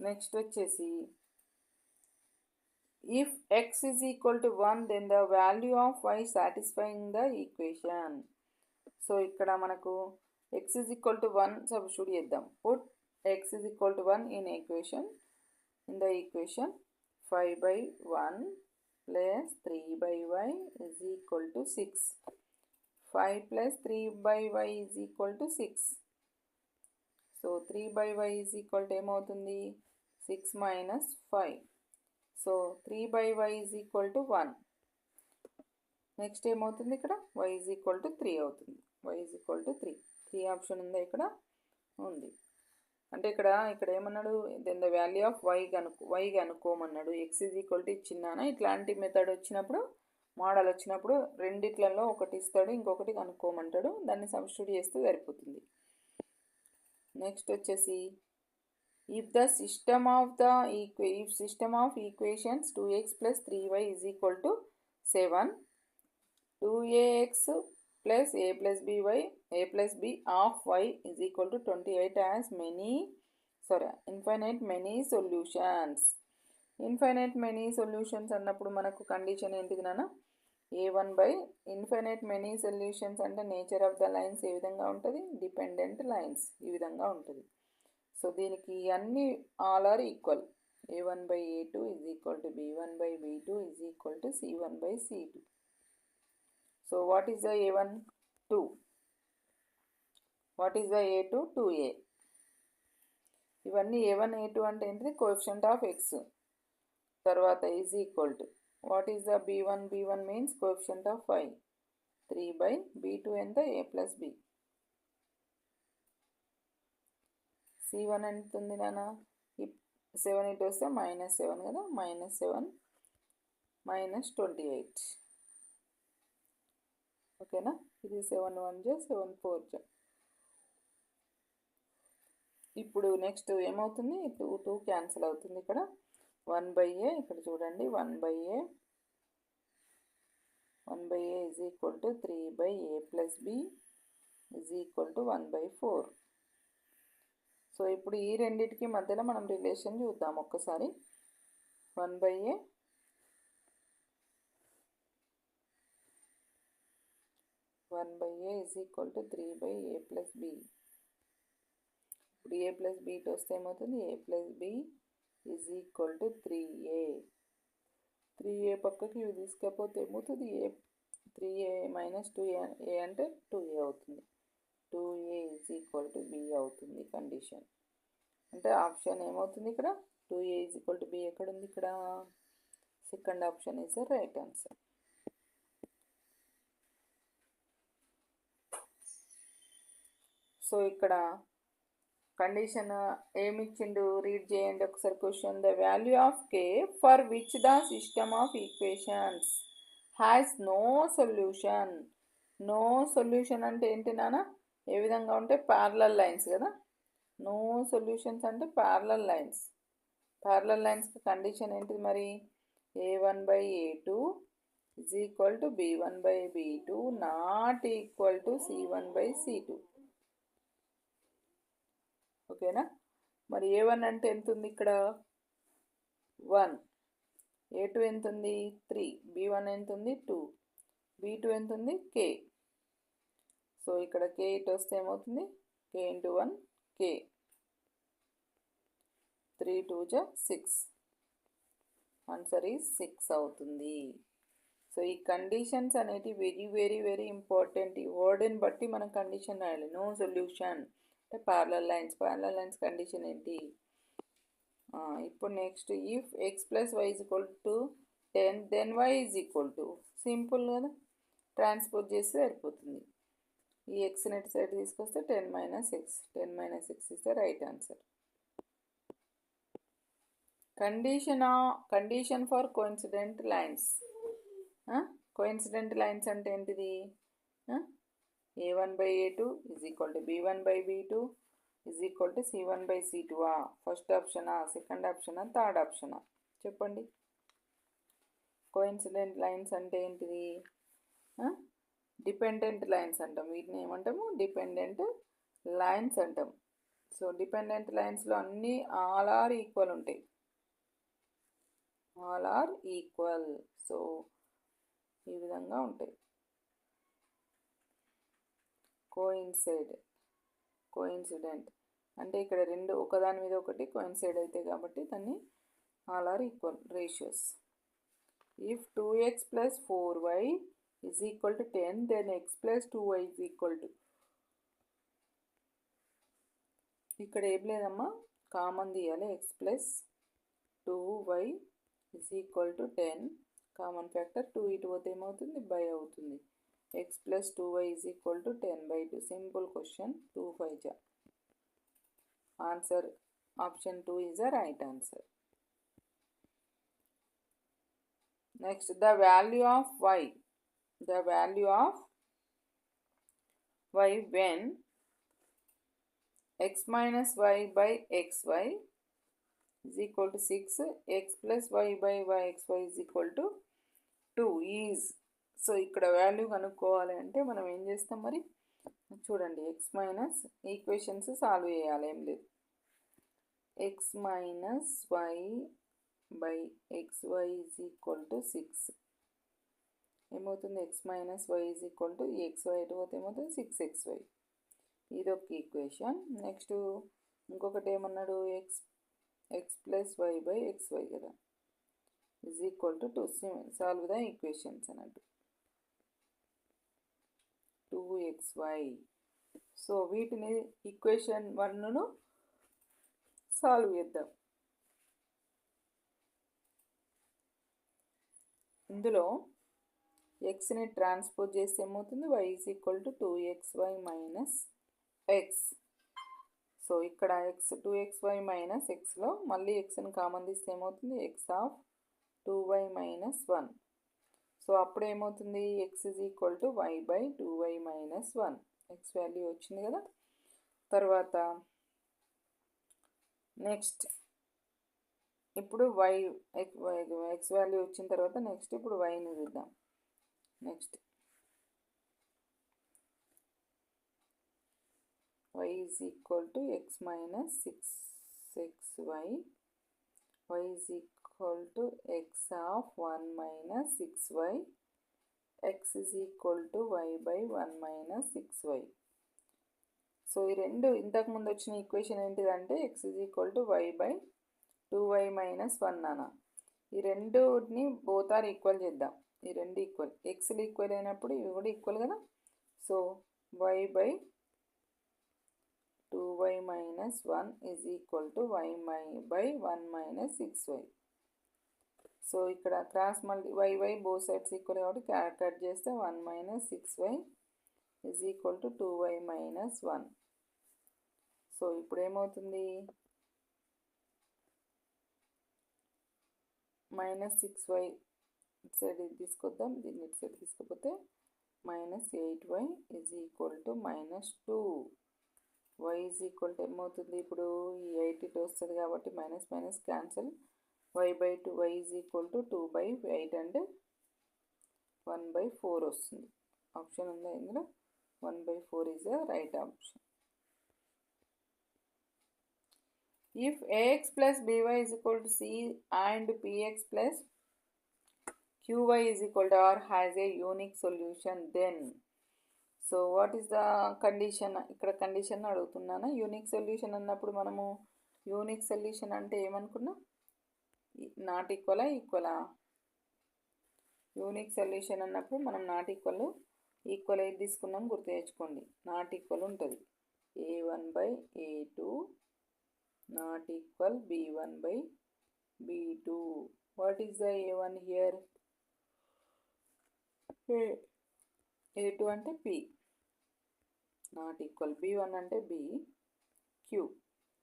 Next వచ్చేసి if X is equal to 1 then the value of Y satisfying the equation. So ఇక్కడ మనకు X is equal to 1 substitute చేద్దాం. Put X is equal to 1 in the equation 5/1 plus 3/y is equal to 6. 5 plus 3/y is equal to 6. So 3/y is equal to ఏమవుతుంది 6 minus 5. So 3/y is equal to 1. Next ఏమవుతుంది ఇక్కడ y is equal to 3 అవుతుంది. y is equal to 3. 3 option ఉందా ఇక్కడ ఉంది. అంటే ఇక్కడ ఏమన్నాడు then the value of Y కనుక్కోమన్నాడు. ఎక్స్ ఈజ్ ఈక్వల్ టు ఇచ్చిన్నానా ఇట్లాంటి మెథడ్ వచ్చినప్పుడు మోడల్ వచ్చినప్పుడు రెండిట్లలో ఒకటి ఇస్తాడు ఇంకొకటి కనుక్కోమంటాడు. దాన్ని సబ్స్టిట్యూట్ చేస్తే సరిపోతుంది. నెక్స్ట్ వచ్చేసి if system of equations 2x + 3y = 7, 2ax plus a plus b of y is equal to 28 has infinite many solutions. Infinite many solutions అన్నప్పుడు మనకు కండిషన్ ఏంటిది నాన్న a1 by infinite many solutions అంటే nature of the lines ఏ విధంగా ఉంటుంది dependent lines ఈ విధంగా ఉంటుంది. సో దీనికి అన్ని all are equal. a1/a2 is equal to b1/b2 is equal to c1/c2. So what is the a1? 2. What is the a2? 2a. ఇవన్నీ a1 a2 అంటే ఏంటిది కోఎఫిషియంట్ ఆఫ్ ఎక్స్. తర్వాత is equal to what is the b1? b1 means coefficient of y. 3/b2 ఎంత a plus b. c1 ఎంత ఉంది నాన్న 7 ఇటు వస్తే -7 కదా -7 -28. ఓకేనా ఇది 7 1 జా 7 4 జా. ఇప్పుడు నెక్స్ట్ ఏమవుతుంది 2 క్యాన్సిల్ అవుతుంది. ఇక్కడ 1/a ఇక్కడ చూడండి 1/a is equal to 3/a plus b is equal to 1/4. So ఇప్పుడు ఈ రెండిటికి మధ్యలో మనం రిలేషన్ చూద్దాం ఒక్కసారి. 1/a is equal to 3/a plus b. ఇప్పుడు a plus b వస్తే ఏమవుతుంది a plus b is equal to 3a. 3a పక్కకి ఇవి తీసుకపోతే ఏమవుతుంది 3a minus 2a అంటే 2a అవుతుంది. 2a is equal to b అవుతుంది కండిషన్. అంటే ఆప్షన్ ఏమవుతుంది ఇక్కడ 2a is equal to b ఎక్కడ ఉంది ఇక్కడ second option is the right answer. So ఇక్కడ కండిషన్ ఏమి ఇచ్చిండు రీడ్ చేయండి ఒకసారి question. The value of k for which the system of equations has no solution. No solution అంటే ఏంటి నాన్న ఏ విధంగా ఉంటే ప్యారలల్ లైన్స్ కదా. నో సొల్యూషన్స్ అంటే ప్యారలల్ లైన్స్కి కండిషన్ ఏంటిది మరి a1/a2 is equal to b1/b2 not equal to c1/c2. ఓకేనా మరి a1 అంటే ఎంత ఉంది ఇక్కడ 1, a2 ఎంత ఉంది 3, b1 ఎంత ఉంది 2, b2 ఎంత ఉంది k. సో ఇక్కడ k ఇటు వస్తే ఏమవుతుంది k × 1 k. 3 2 జా 6. ఆన్సర్ ఈజ్ 6 అవుతుంది. సో ఈ కండిషన్స్ అనేవి వెరీ వెరీ వెరీ ఇంపార్టెంట్. ఈ వర్డ్ని బట్టి మనం కండిషన్ రాయాలి. నో సొల్యూషన్ అంటే ప్యారలల్ లైన్స్ కండిషన్ ఏంటి. ఇప్పుడు next if x + y = 10 then y = simple కదా ట్రాన్స్పోజ్ చేస్తే సరిపోతుంది. ఈ x నెట్ సైడ్ తీసుకొస్తే 10 - x. 10 - x is the right answer. Condition for coincident lines. Coincident lines అంటే ఏంటిది a1/a2 is equal to b1/b2 is equal to c1/c2. First ఆప్షనా second ఆప్షనా third ఆప్షనా చెప్పండి. కోఇన్సిడెంట్ లైన్స్ అంటే ఏంటిది డిపెండెంట్ లైన్స్ అంటాం. వీటిని ఏమంటాము డిపెండెంట్ లైన్స్ అంటాం. సో డిపెండెంట్ లైన్స్లో అన్నీ ఆల్ ఆర్ ఈక్వల్ ఉంటాయి, ఆల్ ఆర్ ఈక్వల్. సో ఈ విధంగా ఉంటాయి. కోయిన్సిడెంట్ అంటే ఇక్కడ రెండు ఒకదాని మీద ఒకటి కోయిన్సైడ్ అవుతాయి కాబట్టి దాన్ని all are equal ratios. If 2x + 4y = 10 then x + 2y = ఇక్కడ ఏం లేదమ్మా, కామన్ తీయాలి. x + 2y = 10, కామన్ ఫ్యాక్టర్ 2 ఇటు పోతే ఏమవుతుంది, బై అవుతుంది. x + 2y = 10/2. Simple question. 2 5 జా. Answer option 2 is the right answer. Next, the value of y. The value of y when x minus y by xy is equal to 6, x plus y by yxy is equal to 2 is. So ఇక్కడ value కనుక్కోవాలి అంటే మనం ఏం చేస్తాం మరి, చూడండి. x minus equations solve చేయాలి, ఏం లేదు. x minus y by xy is equal to 6 ఏమవుతుంది, x minus y is equal to xy ఎటు పోతే ఏమవుతుంది, 6xy. ఇదొక ఈక్వేషన్. నెక్స్ట్ ఇంకొకటి ఏమన్నాడు, x plus y by xy కదా, is equal to 2. Solve the equations అన్నట్టు 2xy. సో వీటిని ఈక్వేషన్ 1ను సాల్వ్ చేద్దాం. ఇందులో ఎక్స్ని ట్రాన్స్పోజ్ చేస్తే ఏమవుతుంది, y is equal to 2xy minus X. So ఇక్కడ x 2xy మైనస్ ఎక్స్లో మళ్ళీ ఎక్స్ని కామన్ తీస్తే ఏమవుతుంది, x of 2y minus 1. So అప్పుడు ఏమవుతుంది, x is equal to y by 2y minus 1. X value వచ్చింది కదా. తర్వాత నెక్స్ట్ ఇప్పుడు ఎక్స్ వాల్యూ వచ్చిన తర్వాత నెక్స్ట్ ఇప్పుడు వైని చూద్దాం. Next y is equal to x minus 6xy, y is equal to x of 1 minus 6y, x is equal to y by 1 minus 6y. So ఈ రెండు ఇంతకుముందు వచ్చిన ఈక్వేషన్ ఏంటిదంటే x is equal to y by 2y minus 1 నాన్న. ఈ రెండుని both are equal చేద్దాం. ఈ రెండు ఈక్వల్, ఎక్స్లు ఈక్వల్ అయినప్పుడు ఇవి కూడా ఈక్వల్ కదా. So y by 2y minus 1 is equal to y by 1 minus 6y. So ఇక్కడ cross multi y both sides equal కాబట్టి కట్ చేస్తే 1 minus 6y is equal to 2y minus 1. So ఇప్పుడు ఏమవుతుంది, minus 6y ఇటు side తీసుకొద్దాం, దీన్ని ఇటు side తీసుకపోతే minus 8y is equal to minus 2. y is equal to ఏమవుతుంది, ఇప్పుడు ఈ 8 ఇటు వస్తుంది కాబట్టి minus minus cancel. y by 2y is equal to 2/8 అంటే 1/4 వస్తుంది. ఆప్షన్ ఉందా ఇందులో, 1/4 is the right option. If ax plus by is equal to c and px plus qy is equal to r has a unique solution, then so what is the condition. ఇక్కడ condition అడుగుతున్నాను. Unique solution అన్నప్పుడు మనము unique solution అంటే ఏమనుకున్నాం, not ఈక్వలా ఈక్వలా. Unique solution అన్నప్పుడు మనం not equal ఏది తీసుకున్నాం గుర్తు తెచ్చుకోండి. నాట్ ఈక్వల్ ఉంటుంది, a1/a2 not equal b1/b2. What is the a1 here, a2 అంటే p, నాట్ ఈక్వల్ b1 అంటే b, q.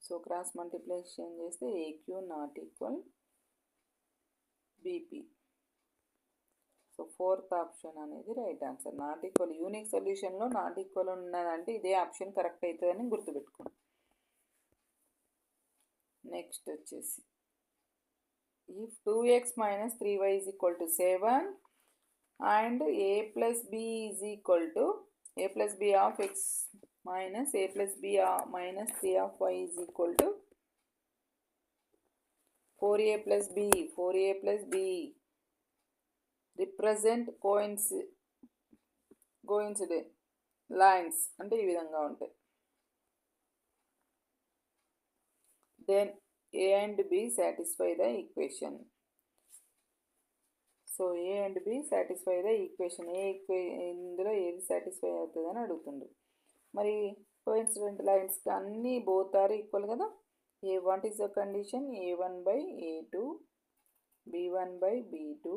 So cross multiplication చేస్తే aq not equal bp. So fourth option అనేది right answer. Not equal unique సొల్యూషన్లో not equal ఉన్నదంటే ఇదే option correct అవుతుందని గుర్తుపెట్టుకోండి. Next వచ్చేసి if 2x minus 3y is equal to 7 and a plus b is equal to a plus b of x minus a plus b minus 3 of y is equal to 4a plus b. 4a plus b represent coincident lines అంటే ఈ విధంగా ఉంటాయి. Then a and b satisfy the equation. So A and B satisfy the equation. ఇందులో ఏది satisfy అవుతుంది అని అడుగుతుండు. మరి కోఇన్సిడెంట్ లైన్స్కి అన్నీ బోత్ ఆర్ ఈక్వల్ కదా. What is the condition? a1/a2 b1/b2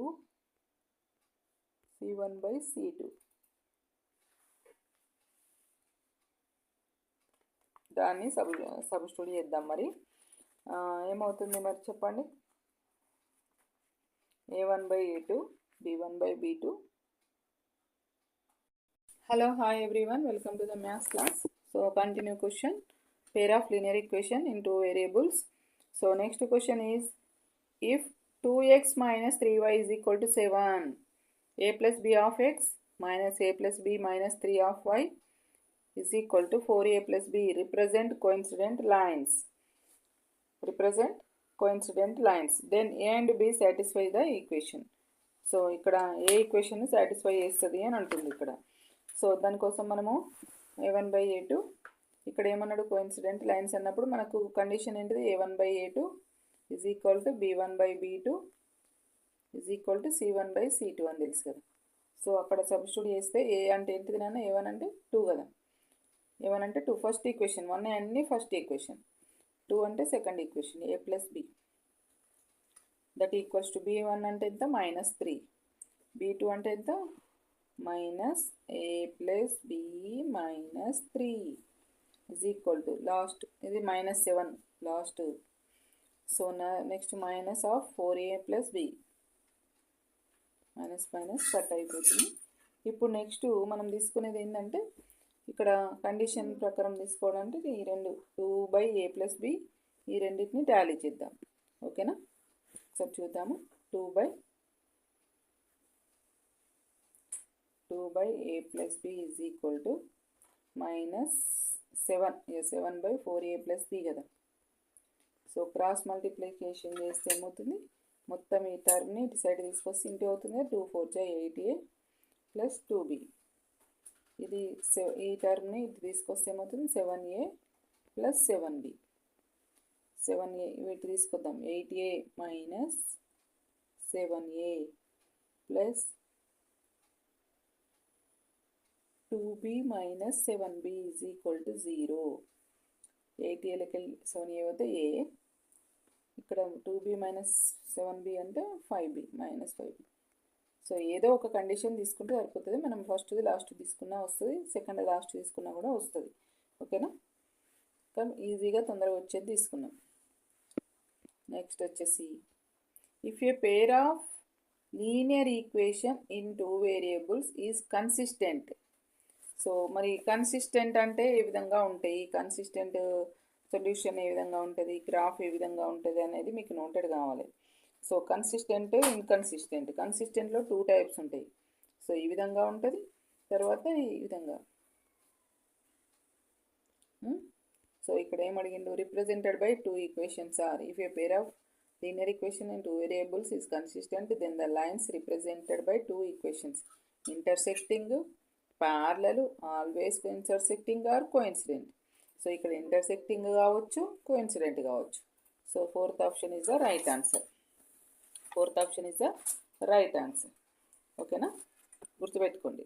c1/c2. దాన్ని సబ్స్టిట్యూట్ చేద్దాం. మరి ఏమవుతుంది మరి చెప్పండి. a1/a2 b1/b2. Hello, hi everyone, welcome to the maths class. So continue question, pair of linear equation in two variables. So next question is, if 2x minus 3y is equal to 7, a plus b of x minus a plus b minus 3 of y is equal to 4a plus b. Represent coincident lines. Then a and b satisfy the equation. So ఇక్కడ ఏ equation satisfy చేస్తుంది అని అంటుంది ఇక్కడ. So దానికోసం మనము a1/a2 ఇక్కడ ఏమన్నాడు, coincident lines అన్నప్పుడు మనకు కండిషన్ ఏంటిది, a1/a2 is equal to b1/b2 is equal to c1/c2 అని తెలుసు కదా. సో అక్కడ సబ్స్టిట్యూట్ చేస్తే ఏ అంటే ఏంటిది నాన్న, a1 అంటే 2 కదా. a1 అంటే 2 ఫస్ట్ ఈక్వేషన్, 1 అన్ని ఫస్ట్ ఈక్వేషన్, 2 అంటే second equation, a plus b that equals to b1 అంటే ఎంత, -3, b2 అంటే ఎంత, -a plus b -3 is equal to last ఇది -7 last. So next minus of 4a plus b minus cut అయిపోతుంది. ఇప్పుడు next మనం తీసుకునేది ఏంటంటే ఇక్కడ కండిషన్ ప్రకారం తీసుకోవడానికి ఈ రెండు 2/a ప్లస్ b ఈ రెండింటిని టాలీ చేద్దాం. ఓకేనా, ఒకసారి చూద్దాము. 2/a plus b is equal to -7, 7/4a plus b కదా. సో క్రాస్ మల్టిప్లికేషన్ చేస్తే ఏమవుతుంది, మొత్తం ఈ టర్మ్ని ఇటు సైడ్ తీసుకొస్తే ఇంటి అవుతుంది, 2 4 8a ప్లస్ 2b. ఇది ఈ టర్మ్ని ఇటు తీసుకొస్తే ఏమవుతుంది, 7a ప్లస్ 7b. 7a వీటి తీసుకొద్దాం, 8a minus 7a plus 2b minus 7b is equal to 0. 8aలకి 7a అయితే a, ఇక్కడ 2b మైనస్ 7b అంటే 5b మైనస్ 5b. సో ఏదో ఒక కండిషన్ తీసుకుంటే సరిపోతుంది. మనం ఫస్ట్ది లాస్ట్ తీసుకున్నా వస్తుంది, సెకండ్ లాస్ట్ తీసుకున్నా కూడా వస్తుంది. ఓకేనా, కానీ ఈజీగా తొందరగా వచ్చేది తీసుకున్నాం. నెక్స్ట్ వచ్చేసి, if a pair of linear equation in 2 variables is consistent. So మరి కన్సిస్టెంట్ అంటే ఏ విధంగా ఉంటాయి, కన్సిస్టెంట్ సొల్యూషన్ ఏ విధంగా ఉంటుంది, గ్రాఫ్ ఏ విధంగా ఉంటుంది అనేది మీకు నోటెడ్ కావాలి. So consistent, inconsistent. కన్సిస్టెంట్లో 2 టైప్స్ ఉంటాయి. సో ఈ విధంగా ఉంటుంది, తర్వాత ఈ విధంగా. సో ఇక్కడ ఏం అడిగిండు, represented by 2 equations are, if a pair of linear equation in 2 variables is consistent, then the lines represented by 2 equations intersecting, parallel, always intersecting or coincident. So ఇక్కడ ఇంటర్సెక్టింగ్ కావచ్చు, కోఇన్సిడెంట్ కావచ్చు. So fourth option is the right answer. ఓకేనా, గుర్తుపెట్టుకోండి.